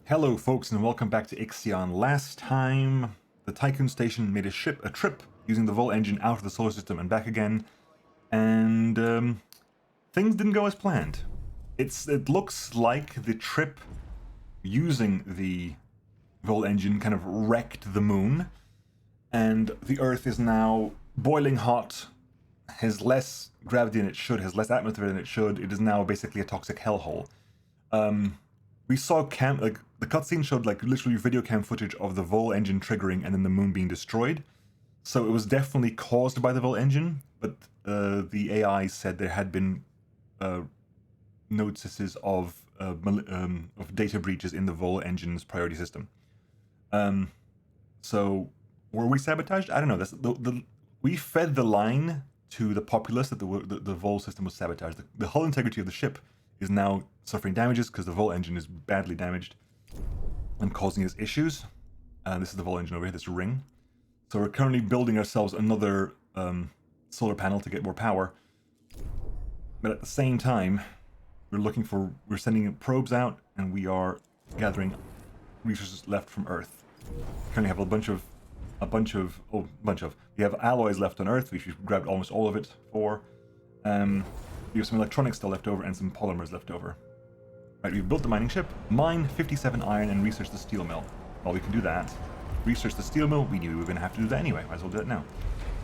Hello folks and welcome back to IXION. Last time the Tiqqun station made a trip using the Vol engine out of the solar system and back again, and things didn't go as planned. It looks like the trip using the Vol engine kind of wrecked the moon, and the Earth is now boiling hot, has less gravity than it should, has less atmosphere than it should. It is now basically a toxic hellhole. We saw the cutscene showed literally video cam footage of the Vol engine triggering and then the moon being destroyed. So it was definitely caused by the Vol engine, but the AI said there had been notices of data breaches in the Vol engine's priority system. So were we sabotaged? I don't know. We fed the line to the populace that the Vol system was sabotaged. The hull integrity of the ship is now suffering damages because the Vol engine is badly damaged and causing us issues. This is the Vol engine over here, this ring. So we're currently building ourselves another solar panel to get more power. But at the same time, we're sending probes out and we are gathering resources left from Earth. We currently have we have alloys left on Earth, which we've grabbed almost all of it for. We have some electronics still left over and some polymers left over. Right, we've built the mining ship, mine 57 iron and research the steel mill. Well, we can do that. Research the steel mill, we knew we were going to have to do that anyway, might as well do that now.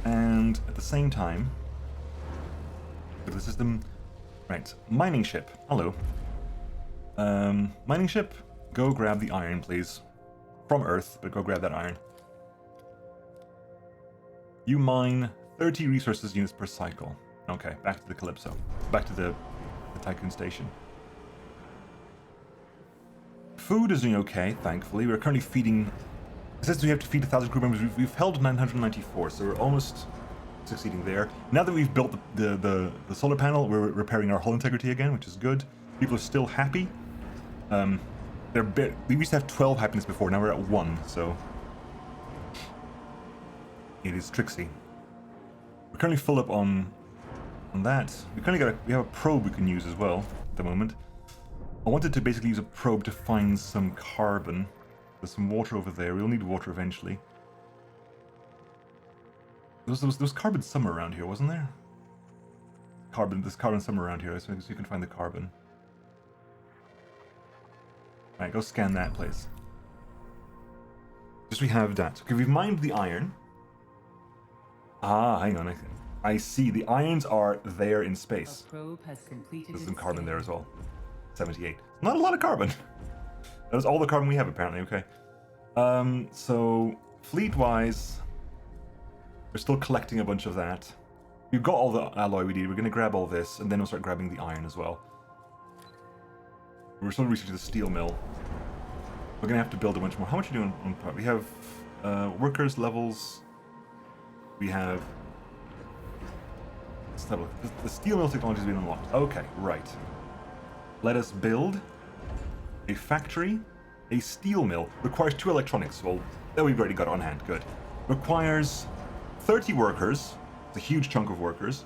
And at the same time, go to the system. Right, mining ship, hello. Mining ship, go grab the iron, please. From Earth, but go grab that iron. You mine 30 resources units per cycle. Okay, back to the Calypso. Back to the Tiqqun station. Food is doing okay, thankfully. We're currently feeding... It says we have to feed 1,000 crew members. We've held 994, so we're almost succeeding there. Now that we've built the solar panel, we're repairing our hull integrity again, which is good. People are still happy. We used to have 12 happiness before, now we're at 1, so... It is tricksy. We're currently full up on that. We have a probe we can use as well at the moment. I wanted to basically use a probe to find some carbon. There's some water over there. We'll need water eventually. There was carbon somewhere around here, wasn't there? There's carbon somewhere around here, so you can find the carbon. Alright, go scan that place. Just we have that. Okay, we've mined the iron. Ah, hang on. I see. The irons are there in space. There's some carbon there as well. 78. Not a lot of carbon. That is all the carbon we have, apparently. Okay. So, fleet-wise, we're still collecting a bunch of that. We've got all the alloy we need. We're going to grab all this, and then we'll start grabbing the iron as well. We're still researching the steel mill. We're going to have to build a bunch more. How much are we doing on part? We have workers, levels... We have... Let's have a look. The steel mill technology has been unlocked. Okay, right. Let us build a factory. A steel mill requires 2 electronics. Well, that we've already got on hand. Good. Requires 30 workers. It's a huge chunk of workers.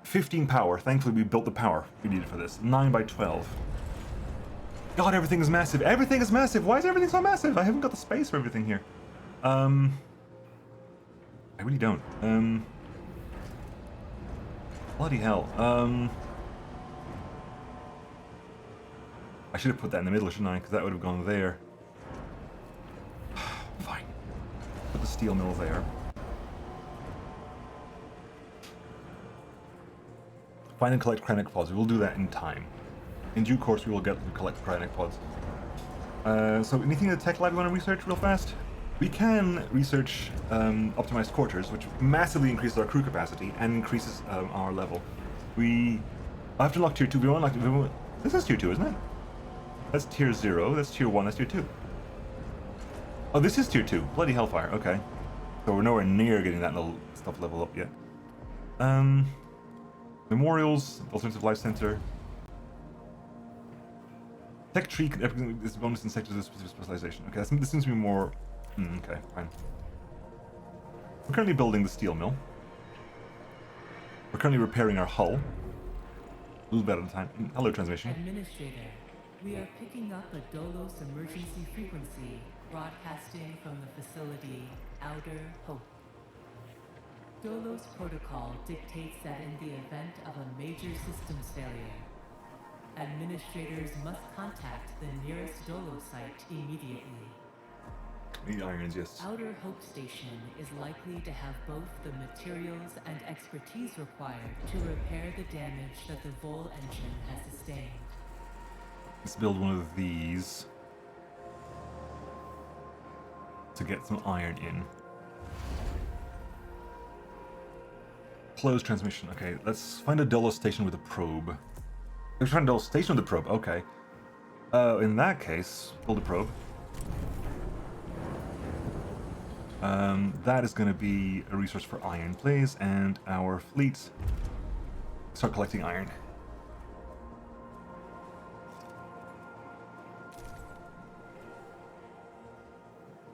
15 power. Thankfully, we built the power we needed for this. 9 by 12. God, everything is massive. Everything is massive. Why is everything so massive? I haven't got the space for everything here. I really don't. Bloody hell. I should have put that in the middle, shouldn't I? Because that would have gone there. Fine. Put the steel mill there. Find and collect cryonic pods. We will do that in time. In due course, we will get to collect cryonic pods. So anything in the tech lab you want to research real fast? We can research optimized quarters, which massively increases our crew capacity and increases our level. I have to unlock tier 2. We won't unlock... This is tier 2, isn't it? That's tier 0, that's tier 1, that's tier 2. Oh, this is tier 2. Bloody hellfire, okay. So we're nowhere near getting that little stuff level up yet. Memorials, Alternative Life Center. Tech tree, this bonus in sectors of specific specialization. Okay, this seems to be more... okay, fine. We're currently building the steel mill. We're currently repairing our hull. A little bit at a time. Hello, transmission. Administrator, We are picking up a DOLOS emergency frequency, broadcasting from the facility Outer Hope. DOLOS protocol dictates that in the event of a major systems failure, administrators must contact the nearest DOLOS site immediately. Need irons, yes. Outer Hope Station is likely to have both the materials and expertise required to repair the damage that the Vol engine has sustained. Let's build one of these to get some iron in. Close transmission. Okay, let's find a DOLOS station with a probe. Let's find a DOLOS station with a probe. Okay. In that case, build a probe. That is going to be a resource for iron, please, and our fleet start collecting iron.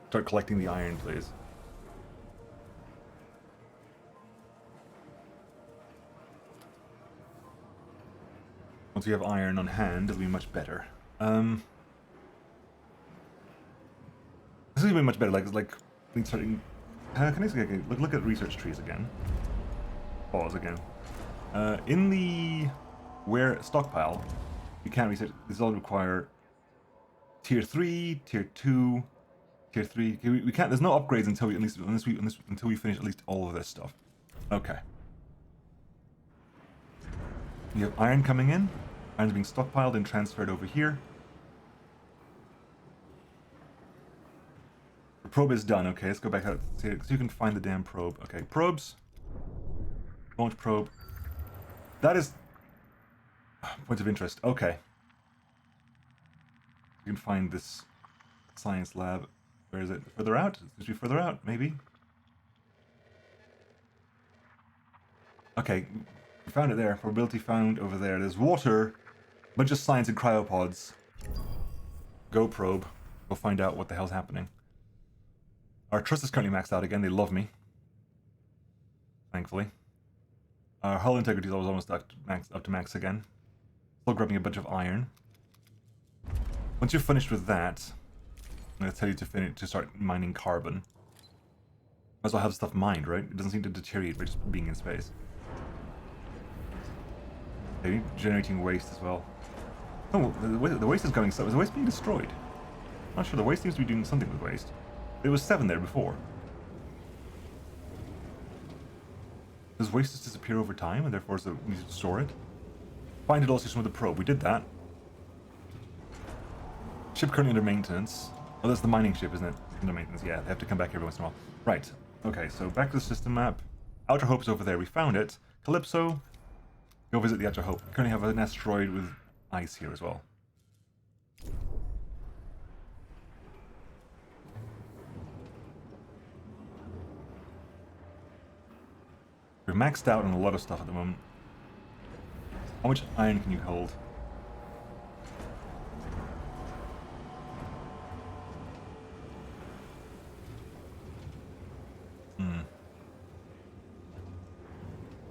Start collecting the iron, please. Once we have iron on hand, it'll be much better. This is gonna be much better. Like starting. Can I say, okay, look at research trees again. Pause again. In the where stockpile, you can't research. This all require tier 3, tier 2. Tier 3. We can't. There's no upgrades until we finish at least all of this stuff. Okay. You have iron coming in. Iron's being stockpiled and transferred over here. The probe is done. Okay, let's go back out so you can find the damn probe. Okay, probes. Launch probe. That is point of interest. Okay. You can find this science lab. Where is it? Further out? It seems to be further out, maybe? Okay, we found it there. Probability found over there. There's water, a bunch of science and cryopods. Go probe. We'll find out what the hell's happening. Our trust is currently maxed out again. They love me. Thankfully. Our hull integrity is almost up to max again. Still grabbing a bunch of iron. Once you're finished with that, I'm going to tell you to start mining carbon. Might as well have stuff mined, right? It doesn't seem to deteriorate by just being in space. Maybe generating waste as well. Oh, the waste is going. Is the waste being destroyed? Not sure. The waste seems to be doing something with waste. There was 7 there before. Does waste just disappear over time, and therefore we need to store it? Find it all station with the probe. We did that. Ship currently under maintenance. Oh, that's the mining ship, isn't it? Under maintenance, yeah. They have to come back every once in a while. Right. Okay, so back to the system map. Outer Hope's over there. We found it. Calypso. Go visit the Outer Hope. We currently have an asteroid with ice here as well. We're maxed out on a lot of stuff at the moment. How much iron can you hold?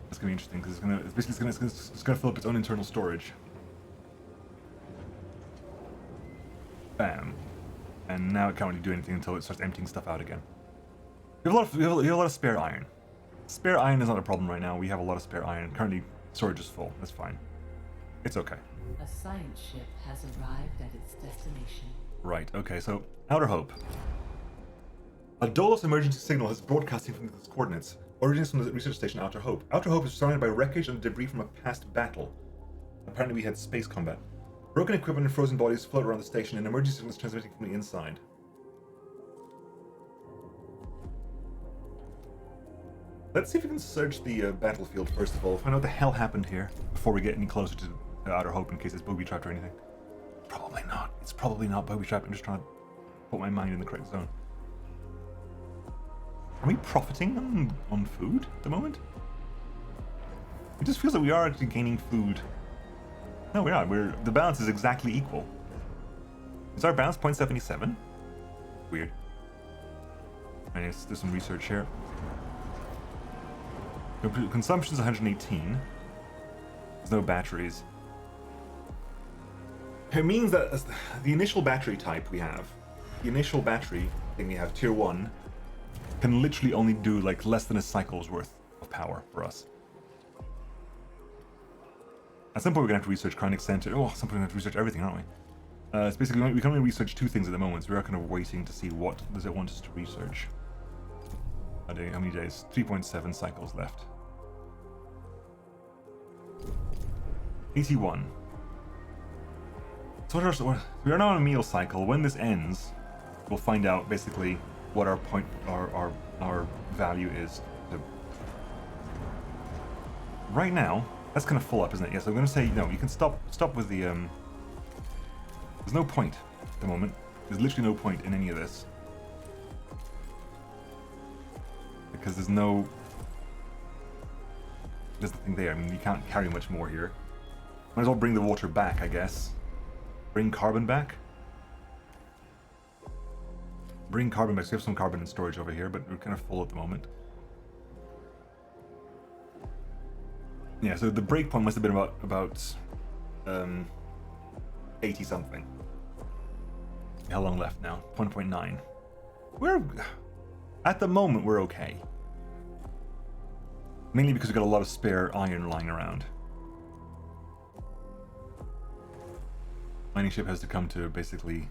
That's gonna be interesting because it's gonna fill up its own internal storage. Bam, and now it can't really do anything until it starts emptying stuff out again. We have a lot of spare iron. Spare iron is not a problem right now. We have a lot of spare iron. Currently, storage is full. That's fine. It's okay. A science ship has arrived at its destination. Right. Okay. So Outer Hope. A DOLOS emergency signal is broadcasting from its coordinates, originating from the research station Outer Hope. Outer Hope is surrounded by wreckage and debris from a past battle. Apparently we had space combat. Broken equipment and frozen bodies float around the station, and emergency signals transmitting from the inside. Let's see if we can search the battlefield first of all, find out what the hell happened here before we get any closer to Outer Hope in case it's booby-trapped or anything. Probably not. It's probably not booby-trapped. I'm just trying to put my mind in the correct zone. Are we profiting on food at the moment? It just feels like we are actually gaining food. No, we're not. The balance is exactly equal. Is our balance 0.77? Weird. Alright, let's do some research here. Consumption is 118. There's no batteries. It means that the initial battery type we have, the initial battery thing we have, tier 1, can literally only do like less than a cycle's worth of power for us. At some point we're gonna have to research Chronic Center. Oh, at some point we're gonna have to research everything, aren't we? It's basically, we can only research 2 things at the moment, so we are kind of waiting to see what does it want us to research. How many days? 3.7 cycles left. 81. So we are now on a meal cycle. When this ends, we'll find out basically what our our value is. Right now, that's kind of full up, isn't it? Yes, I'm going to say no. You can stop with the. There's no point at the moment. There's literally no point in any of this because there's nothing there. I mean, you can't carry much more here. Might as well bring the water back, I guess. Bring carbon back. Bring carbon back. So we have some carbon in storage over here, but we're kind of full at the moment. Yeah, so the breakpoint must have been about 80 something. How long left now? 1.9. We're at the moment we're okay. Mainly because we've got a lot of spare iron lying around. Mining ship has to come to basically,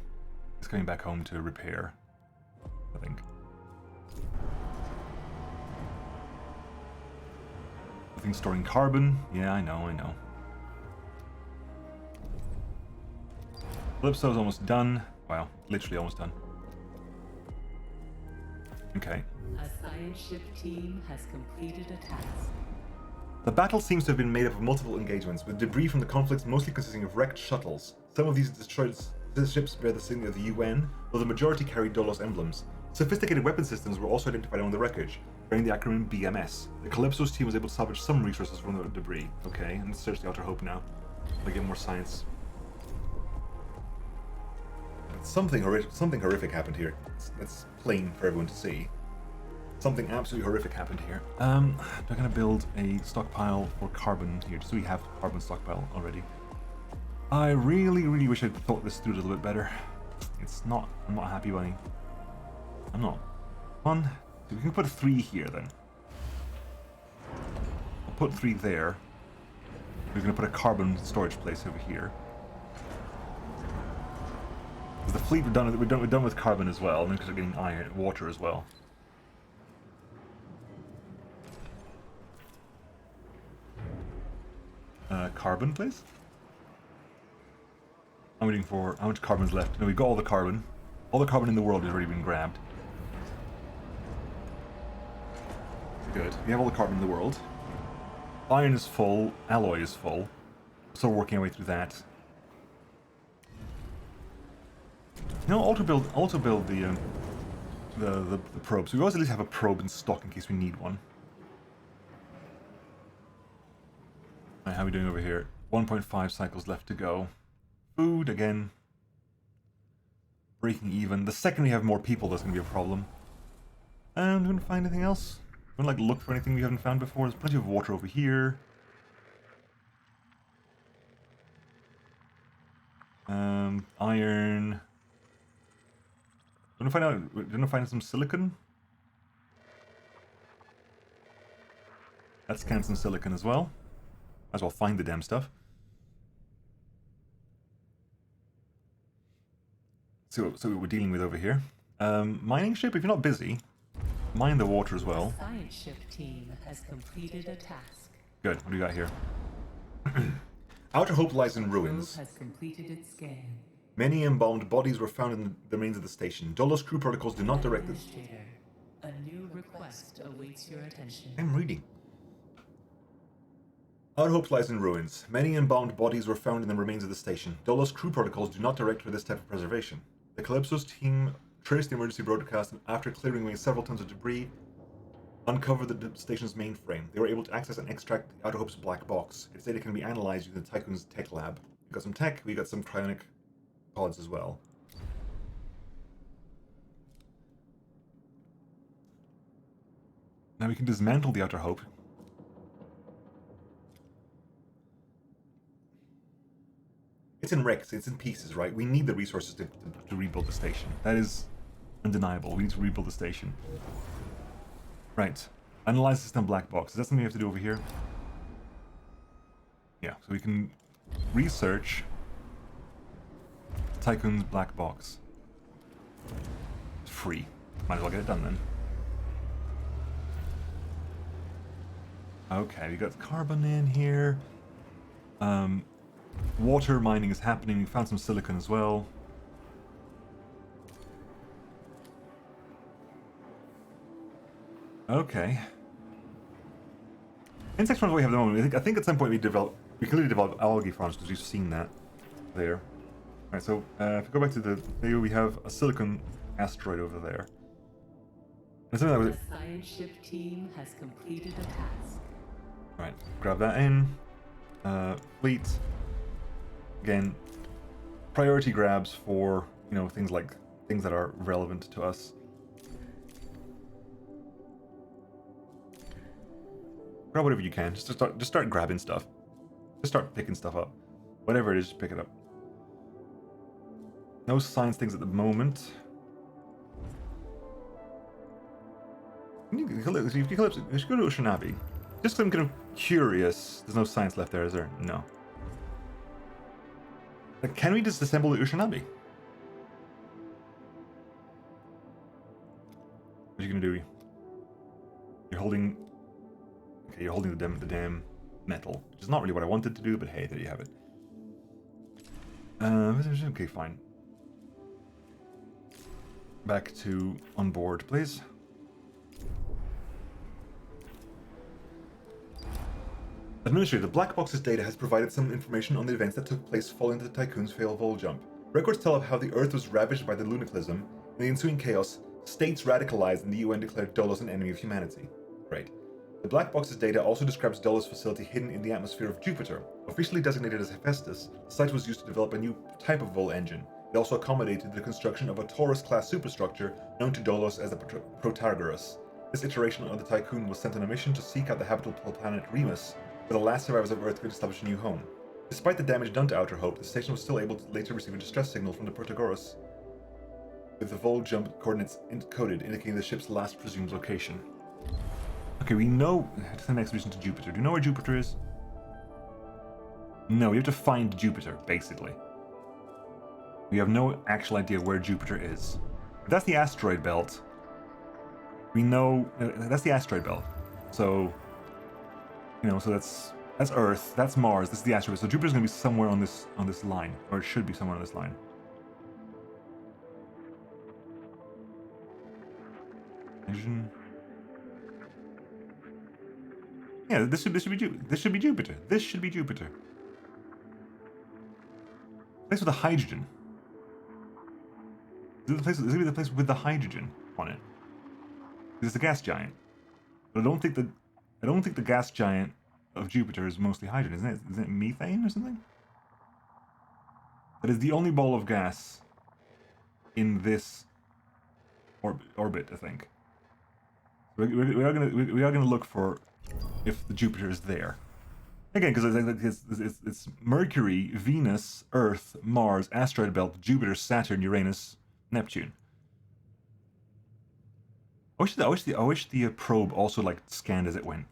it's coming back home to repair, I think. I think storing carbon. Yeah, I know. Calypso's almost done. Wow, literally almost done. Okay. A science ship team has completed a task. The battle seems to have been made up of multiple engagements, with debris from the conflicts mostly consisting of wrecked shuttles. Some of these destroyed ships bear the signature of the UN, though the majority carried DOLOS emblems. Sophisticated weapon systems were also identified on the wreckage, bearing the acronym BMS. The Calypso's team was able to salvage some resources from the debris. Okay, let's search the Outer Hope now. I'll get more science. Something horrific happened here. That's plain for everyone to see. Something absolutely horrific happened here. I'm gonna build a stockpile for carbon here, just so we have carbon stockpile already. I really wish I'd thought this through a little bit better. I'm not happy, buddy. I'm not. One, we can put 3 here then. I'll put 3 there. We're gonna put a carbon storage place over here. The fleet we're done with carbon as well, and because we're getting water as well. Carbon, please. I'm waiting for how much carbon's left. No, we've got all the carbon. All the carbon in the world has already been grabbed. Good. We have all the carbon in the world. Iron is full. Alloy is full. Still working our way through that. You know, also build the probes. We always at least have a probe in stock in case we need one. Right, how are we doing over here? 1.5 cycles left to go. Food again. Breaking even. The second we have more people, that's going to be a problem. And we're going to find anything else? We're going to look for anything we haven't found before. There's plenty of water over here. Iron. We're going to find some silicon. Let's scan some silicon as well. Might as well find the damn stuff. See what we're dealing with over here. Mining ship, if you're not busy, mine the water as well. The science ship team has completed a task. Good. What do we got here? Outer Hope lies in ruins. Has completed its scan. Many embalmed bodies were found in the remains of the station. DOLOS crew protocols do not direct this. Administrator, a new request awaits your attention. I'm reading. Outer Hope lies in ruins. Many embalmed bodies were found in the remains of the station. DOLOS crew protocols do not direct for this type of preservation. The Calypso's team traced the emergency broadcast and after clearing away several tons of debris, uncovered the station's mainframe. They were able to access and extract Outer Hope's black box. Its data can be analyzed using the Tiqqun's tech lab. We got some tech, we got some cryonic pods as well. Now we can dismantle the Outer Hope. it's in wrecks, it's in pieces, right? We need the resources to rebuild the station. That is undeniable. We need to rebuild the station. Right. Analyze system black box. Is that something we have to do over here? Yeah, so we can research Tiqqun's black box. It's free. Might as well get it done then. Okay, we got carbon in here. Water mining is happening. We found some silicon as well. Okay. Insect farms we have at the moment. I think at some point we clearly develop algae farms because we've seen that there. Alright, so if we go back to the video, we have a silicon asteroid over there. And something that was, The science ship team has completed a task. right, grab that in. Fleet. Again, priority grabs for, you know, things that are relevant to us. Grab whatever you can. Just start grabbing stuff. Just start picking stuff up. Whatever it is, just pick it up. No science things at the moment. We should go to Oceanabi. Just because I'm kind of curious. There's no science left there, is there? No. Like, can we just disassemble the Oceanabi? What are you gonna do? You're holding. Okay, you're holding the damn metal, which is not really what I wanted to do, but hey, there you have it. Okay, fine. Back to on board, please. Administrator, the black box's data has provided some information on the events that took place following the Tiqqun's failed vol jump. Records tell of how the Earth was ravaged by the lunaclism. In the ensuing chaos, states radicalized and the UN declared DOLOS an enemy of humanity. Right. The black box's data also describes DOLOS facility hidden in the atmosphere of Jupiter. Officially designated as Hephaestus, the site was used to develop a new type of vol engine. It also accommodated the construction of a Taurus-class superstructure known to DOLOS as the Protagoras. This iteration of the Tiqqun was sent on a mission to seek out the habitable planet Remus, where the last survivors of Earth could establish a new home. Despite the damage done to Outer Hope, the station was still able to later receive a distress signal from the Protagoras, with the vol jump coordinates encoded, indicating the ship's last presumed location. Okay, we know to send an expedition to Jupiter. Do you know where Jupiter is? No, we have to find Jupiter, basically. We have no actual idea where Jupiter is. If that's the asteroid belt. We know that's the asteroid belt. So, you know, so that's Earth, that's Mars, this is the asteroid. So Jupiter's going to be somewhere on this line, or it should be somewhere on this line. Vision. Yeah, this should be Jupiter. This should be Jupiter. This should be Jupiter. Place with the hydrogen. This is gonna be the place with the hydrogen on it. It's a gas giant, but I don't think the gas giant of Jupiter is mostly hydrogen, isn't it? Isn't it methane or something? That is the only ball of gas in this orbit, I think. We are gonna look for if the Jupiter is there. Again, because it's Mercury, Venus, Earth, Mars, asteroid belt, Jupiter, Saturn, Uranus, Neptune. I wish the probe also like scanned as it went.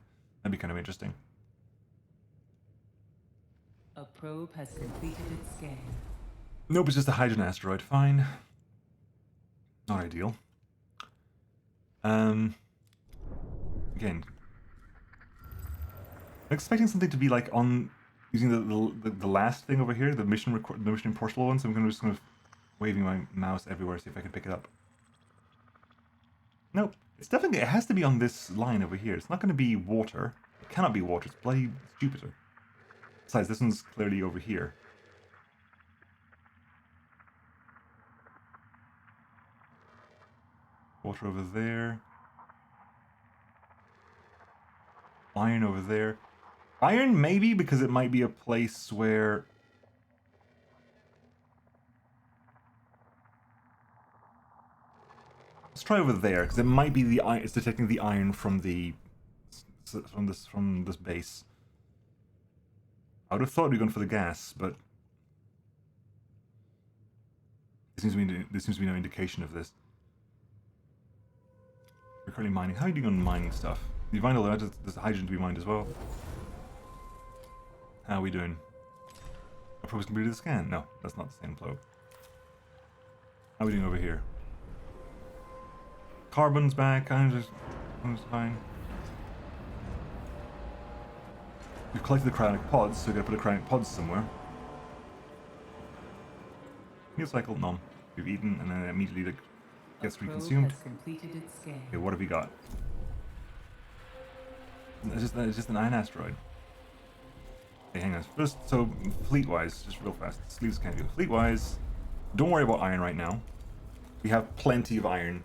That'd be kind of interesting. A probe has completed its scan. Nope, it's just a hydrogen asteroid. Fine. Not ideal. Again, I'm expecting something to be like on using the last thing over here, the mission portal one. So I'm just gonna waving my mouse everywhere, see if I can pick it up. Nope, it has to be on this line over here. It's not going to be water. It cannot be water. It's Jupiter. Besides, this one's clearly over here. Water over there. Iron over there. Iron maybe, because it might be a place where... Let's try over there, because it might be the iron. It's detecting the iron from this base. I would have thought we'd gone for the gas, but seems to be no indication of this. We're currently mining. How are you doing on mining stuff? You mined all that? There's hydrogen to be mined as well. How are we doing? A probe's completed the scan? No, that's not the same probe. How are we doing over here? Carbon's back. Carbon's fine. We've collected the cryonic pods, so we've got to put the cryonic pods somewhere. Meal cycle, none. We've eaten, and then it immediately like, gets reconsumed. Okay, what have we got? It's just an iron asteroid. Okay, hang on. First, so fleet-wise, just real fast. Sleeves can't do. Fleet-wise, don't worry about iron right now. We have plenty of iron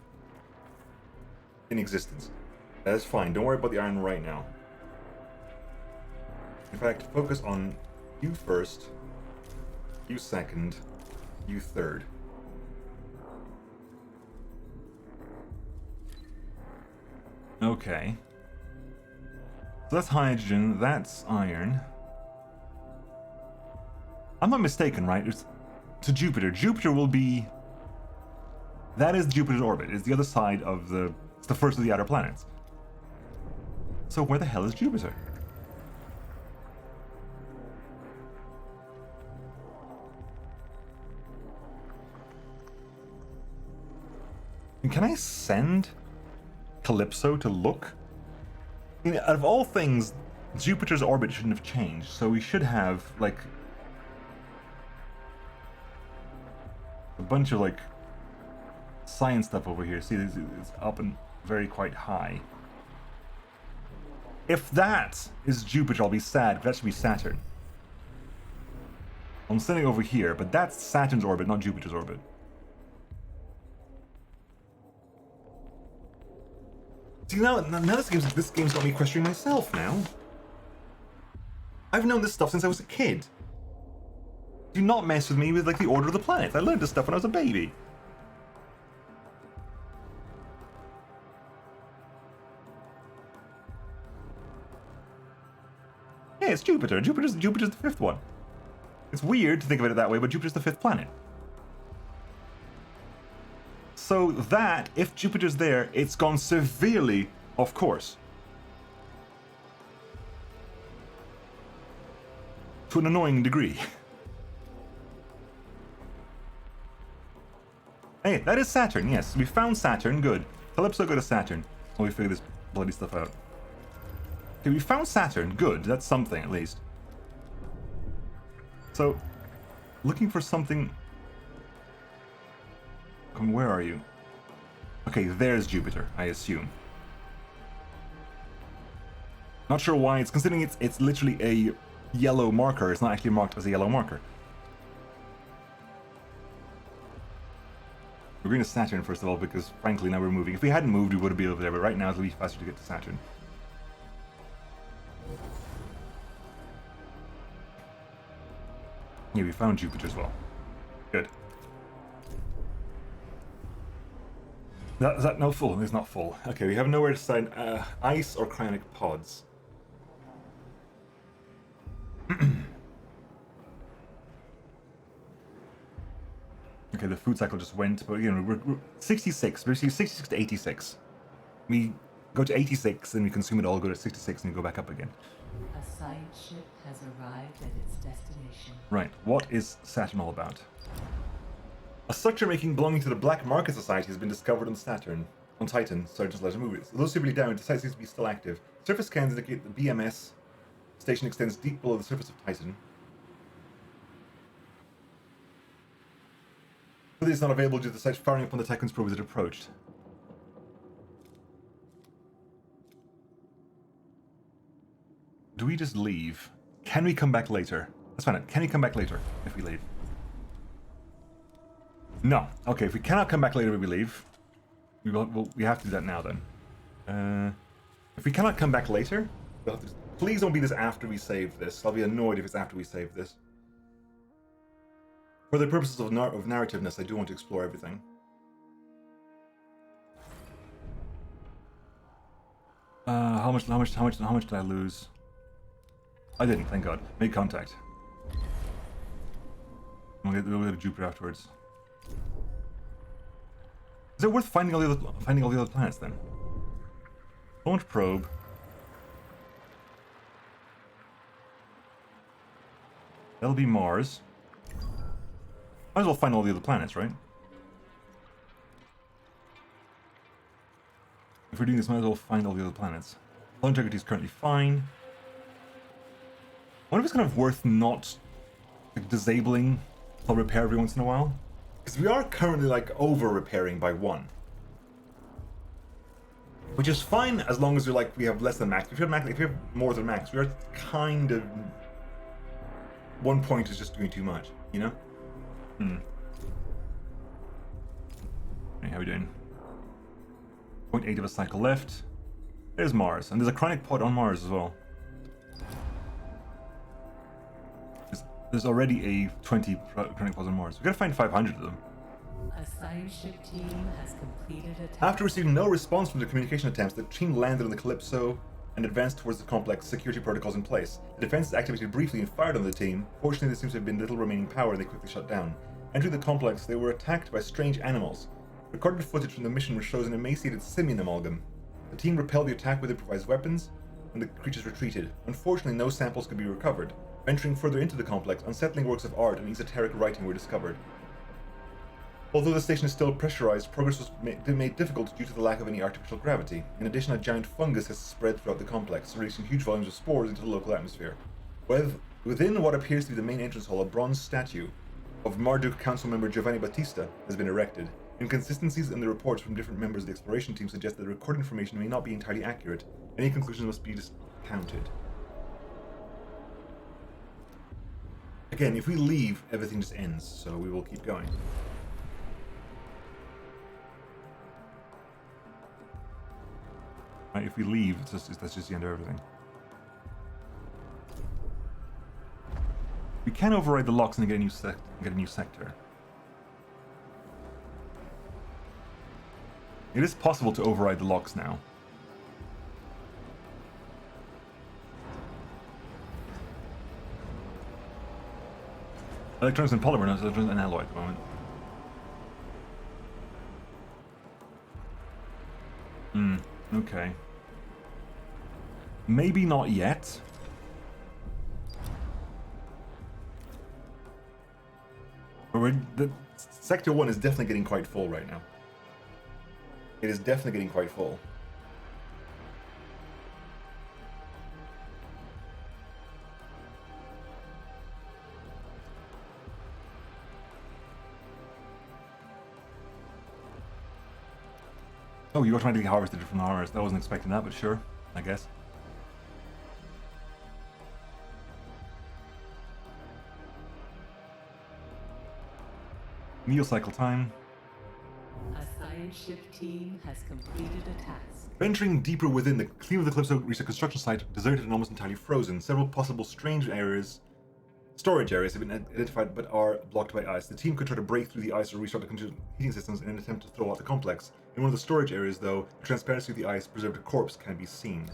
in existence. That's fine. Don't worry about the iron right now. In fact, focus on you first, you second, you third. Okay. So that's hydrogen, that's iron. I'm not mistaken, right? It's to Jupiter. Jupiter will be... That is Jupiter's orbit. It's the other side of the... It's the first of the outer planets. So where the hell is Jupiter? And can I send Calypso to look? I mean, out of all things, Jupiter's orbit shouldn't have changed, so we should have, like, a bunch of, like, science stuff over here. See, it's up and very quite high. If that is Jupiter, I'll be sad, but that should be Saturn. I'm sitting over here, but that's Saturn's orbit, not Jupiter's orbit. See, now this game's got me questioning myself now. I've known this stuff since I was a kid. Do not mess with me with, like, the order of the planets. I learned this stuff when I was a baby. Yeah, it's Jupiter. Jupiter's the fifth one. It's weird to think of it that way, but Jupiter's the fifth planet. So that, if Jupiter's there, it's gone severely off course. To an annoying degree. Hey, that is Saturn, yes. We found Saturn, good. Calypso, go to Saturn. While we figure this bloody stuff out. Okay, we found Saturn, good. That's something, at least. So, looking for something... Where are you? Okay, there's Jupiter, I assume. Not sure why. It's considering it's literally a yellow marker. It's not actually marked as a yellow marker. We're going to Saturn first of all because, frankly, now we're moving. If we hadn't moved, we would have been over there. But right now, it'll be faster to get to Saturn. Yeah, we found Jupiter as well. Good. Is that no full? It's not full. Okay, we have nowhere to send ice or cryonic pods. Okay, the food cycle just went, but again, we're 66. We're 66 to 86. We go to 86 and we consume it all, go to 66 and we go back up again. A science ship has arrived at its destination. Right, what is Saturn all about? A structure belonging to the Black Market Society has been discovered on Saturn. On Titan, sorry, just let it move. Although suitably damaged, the site seems to be still active. Surface scans indicate the BMS station extends deep below the surface of Titan. But it is not available due to the site firing upon the Tiqqun's probe as it approached. Do we just leave? Can we come back later? Let's find out. Can we come back later if we leave? No. Okay, if we cannot come back later if we leave, we have to do that now then. If we cannot come back later, we'll have to... Please don't be this after we save this. I'll be annoyed if it's after we save this. For the purposes of narrativeness, I do want to explore everything. How much did I lose? I didn't, thank God. Make contact. We'll get to Jupiter afterwards. Is it worth finding all the other planets then? Launch probe. That'll be Mars. Might as well find all the other planets, right? If we're doing this, might as well find all the other planets. Hull integrity is currently fine. I wonder if it's kind of worth not like, disabling hull repair every once in a while. Because we are currently like over repairing by 1. Which is fine as long as you're like we have less than max. If you have more than max, we are kind of 1 point is just doing too much, you know? Hey, how are we doing? 0.8 of a cycle left. There's Mars, and there's a chronic pod on Mars as well. There's already a 20 chronic pods on Mars. We gotta find 500 of them. A science ship team has completed a task. After receiving no response from the communication attempts, the team landed on the Calypso and advanced towards the complex, security protocols in place. The defenses activated briefly and fired on the team. Fortunately, there seems to have been little remaining power and they quickly shut down. Entering the complex, they were attacked by strange animals. Recorded footage from the mission shows an emaciated simian amalgam. The team repelled the attack with improvised weapons, and the creatures retreated. Unfortunately, no samples could be recovered. Venturing further into the complex, unsettling works of art and esoteric writing were discovered. Although the station is still pressurized, progress was made difficult due to the lack of any artificial gravity. In addition, a giant fungus has spread throughout the complex, releasing huge volumes of spores into the local atmosphere. Within what appears to be the main entrance hall, a bronze statue of Marduk Council member Giovanni Battista has been erected. Inconsistencies in the reports from different members of the exploration team suggest that the recorded information may not be entirely accurate. Any conclusions must be discounted. Again, if we leave, everything just ends, so we will keep going. Right, if we leave, that's just the end of everything. We can override the locks and get a new sector. It is possible to override the locks now. Electronics and polymer, no, so electronics and alloy at the moment. Okay. Maybe not yet. But Sector 1 is definitely getting quite full right now. It is definitely getting quite full. Oh, you automatically harvested it from the harvest. I wasn't expecting that, but sure, I guess. Meal cycle time. A science ship team has completed a task. Venturing deeper within, the clean of the Calypso reached a construction site deserted and almost entirely frozen. Several possible storage areas have been identified but are blocked by ice. The team could try to break through the ice or restart the heating systems in an attempt to throw out the complex. In one of the storage areas, though, the transparency of the ice preserved a corpse can be seen.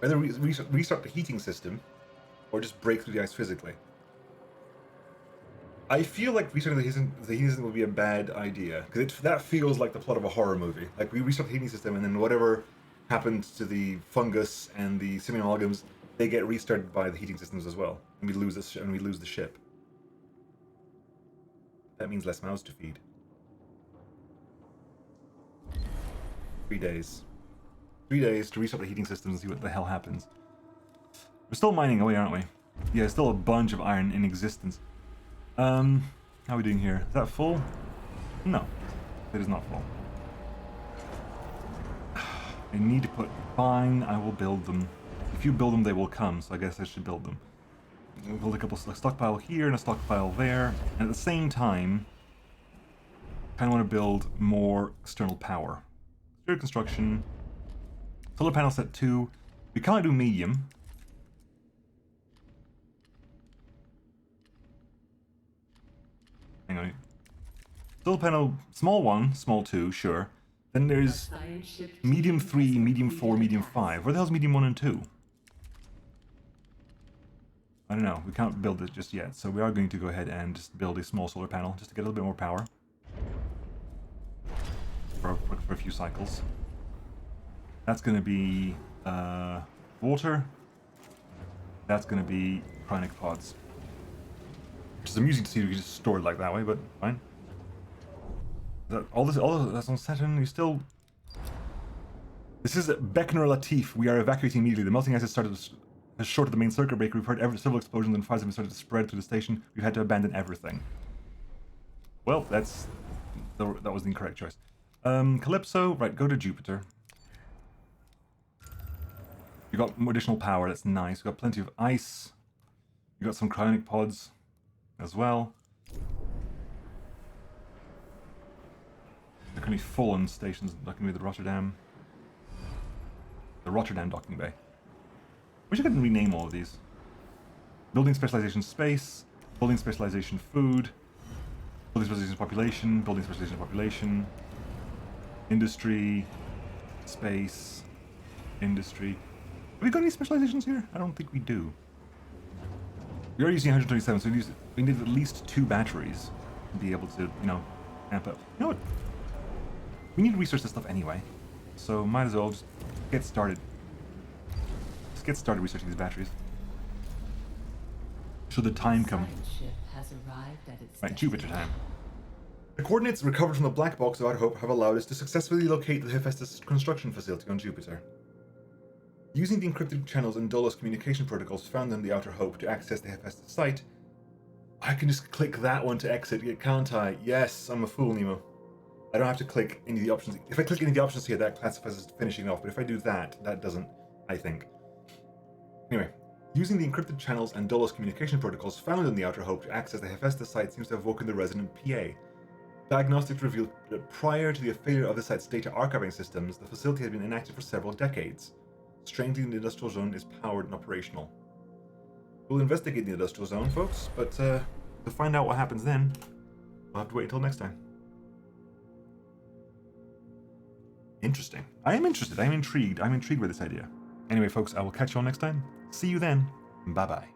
Either restart the heating system, or just break through the ice physically. I feel like restarting the heating system would be a bad idea, because that feels like the plot of a horror movie. Like, we restart the heating system, and then whatever happens to the fungus and the simian amalgams, they get restarted by the heating systems as well, and we lose the ship. That means less mouths to feed. 3 days. 3 days to restart the heating systems and see what the hell happens. We're still mining away, aren't we? Yeah, still a bunch of iron in existence. How are we doing here? Is that full? No, it is not full. I need to put... Fine, I will build them. If you build them, they will come, so I guess I should build them. We'll build a stockpile here and a stockpile there. And at the same time, I kind of want to build more external power. Exterior construction. Solar panel set 2. We can't do medium. Hang on. Solar panel, small 1, small 2, sure. Then there's medium 3, medium 4, medium 5. Where the hell's medium 1 and 2? I don't know. We can't build it just yet. So we are going to go ahead and just build a small solar panel just to get a little bit more power. For a few cycles. That's going to be water. That's going to be cryonic pods. Which is amusing to see we can just store it like that way, but fine. All that's on Saturn. You still. This is Beckner Latif. We are evacuating immediately. The melting ice has shorted the main circuit breaker. We've heard several explosions and fires have started to spread through the station. We've had to abandon everything. Well, that was the incorrect choice. Calypso, right? Go to Jupiter. You got more additional power. That's nice. We got plenty of ice. You got some cryonic pods as well. There can be fallen stations docking with the Rotterdam docking bay. Wish I could rename all of these. Building specialization space, building specialization food, building specialization population, building specialization population, industry, space, industry. Have we got any specializations here? I don't think we do. We are using 127, so we need at least 2 batteries to be able to, you know, amp up. You know what? We need to research this stuff anyway, so might as well just get started. Just get started researching these batteries. Should the time come. Right, Jupiter time. The coordinates recovered from the black box of Outer Hope have allowed us to successfully locate the Hephaestus construction facility on Jupiter. Using the encrypted channels and DOLOS communication protocols found in the Outer Hope to access the Hephaestus site, I can just click that one to exit, can't I? Yes, I'm a fool, Nemo. I don't have to click any of the options. If I click any of the options here, that classifies as finishing off, but if I do that, that doesn't, I think. Anyway, using the encrypted channels and DOLOS communication protocols found in the Outer Hope to access the Hephaestus site seems to have woken the resident PA. Diagnostics revealed that prior to the failure of the site's data archiving systems, the facility had been inactive for several decades. Strangely, the industrial zone is powered and operational. We'll investigate the industrial zone, folks, but to find out what happens then, we'll have to wait until next time. Interesting. I am interested. I'm intrigued. I'm intrigued by this idea. Anyway, folks, I will catch you all next time. See you then. Bye-bye.